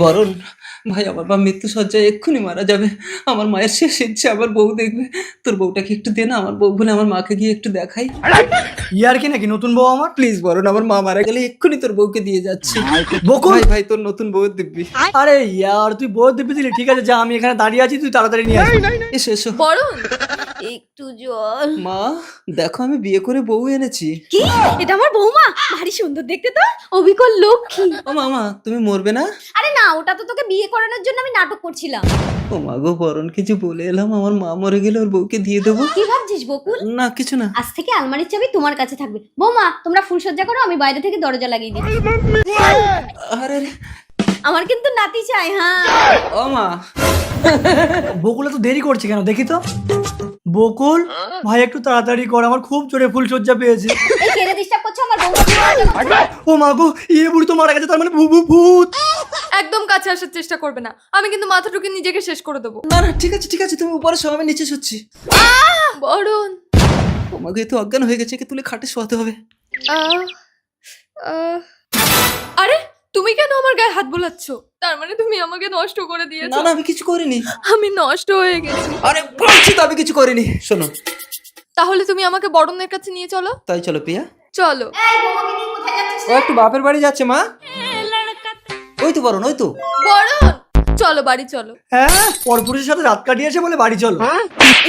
বরণ, ভাই আমার মা মৃত্যু শয্যায় এক্ষুনি মারা যাবে। আমার মায়ের শেষ ইচ্ছে আমার বউ দেখবে। তোর বউটাকে একটু দে না, আমার বউ বলে আমার মাকে গিয়ে একটু দেখাই। ইয়ার কি নাকি নতুন বউ আমার? প্লিজ বরণ, আমার মা মারা গেলে এক্ষুনি তোর বউকে দিয়ে যাচ্ছি। বকুল! ভাই ভাই তোর নতুন বউয়ের দিব্যি। আরে ইয়ার তুই বউ দিবি দিলি, ঠিক আছে যা, আমি এখানে দাঁড়িয়ে আছি, তুই তাড়াতাড়ি নিয়ে আয়। এসো এসো। বরণ, একটু জল। মা দেখো আমি বিয়ে করে বউ এনেছি। কি? এটা আমার বৌমা, ভারী সুন্দর দেখতে তো, অবিকল লক্ষ্মী। ও মামা তুমি মরবে না? আরে না, ওটা তো তোকে বিয়ে করানোর জন্য আমি নাটক করছিলাম। ও মা গো, বরণ কিছু বলে এলাম, আমার মা মরে গেলে ওর বউকে দিয়ে দেবো। কি ভাবছিস বকুল? না কিছু না। আজ থেকে আলমারির চাবি তোমার কাছে থাকবে। বৌমা তোমরা ফুলসজ্জা করো, আমি বাইরে থেকে দরজা লাগিয়ে দিচ্ছি। আরে আরে, আমার কিন্তু নাতি চাই। হ্যাঁ ও মা। বকুলে তো দেরি করছে কেন দেখি তো। বকুল ভাই একটু তাড়াতাড়ি কর, আমার খুব জোরে ফুলসজ্জা পেয়েছে। এই কেড়ে ডিস্টার্ব করছো আমার বৌমা। ও মা গো, ইয়ে বুড়ি তো মারা গেছে, তার মানে ভূত। একদম কাছে আসার চেষ্টা করবে না, আমি কিন্তু মাথাটুকু নিজেকে শেষ করে দেবো। না না ঠিক আছে ঠিক আছে, তুমি উপরে শোও, আমি নিচে শুচ্ছি। বরণ, ও মা গো, এ তো অজ্ঞান হয়ে গেছে, একে তুলে খাটে শোয়াতে হবে। আহ, আহ। আরে তুমি কেন আমার গায়ে হাত বোলাচ্ছ? তার মানে তুমি আমাকে নষ্ট করে না দিয়েছো। না আমি কিছু করিনি। আমি নষ্ট হয়ে গেছি। আরে বলছি তো আমি কিছু করিনি। শোনো, তাহলে তুমি আমাকে বরণের কাছে নিয়ে চলো। তাই চলো প্রিয়া। চলো। ও একটু বাপের বাড়ি যাচ্ছে মা। ওই তো বরণ, ওই তো। বরণ, চলো বাড়ি চলো। হ্যাঁ, পরপুরুষের সাথে রাত কাটিয়েছে বলে বাড়ি চলো।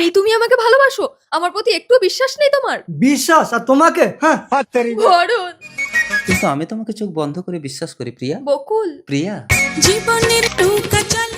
এই তুমি আমাকে ভালোবাসো? আমার প্রতি একটু বিশ্বাস নেই তোমার? বিশ্বাস? আর তোমাকে? হ্যাঁ। বরণ। কিন্তু আমি তোমাকে চোখ বন্ধ করে বিশ্বাস করি প্রিয়া। বকুল। প্রিয়া। জীবনের টুকা চলে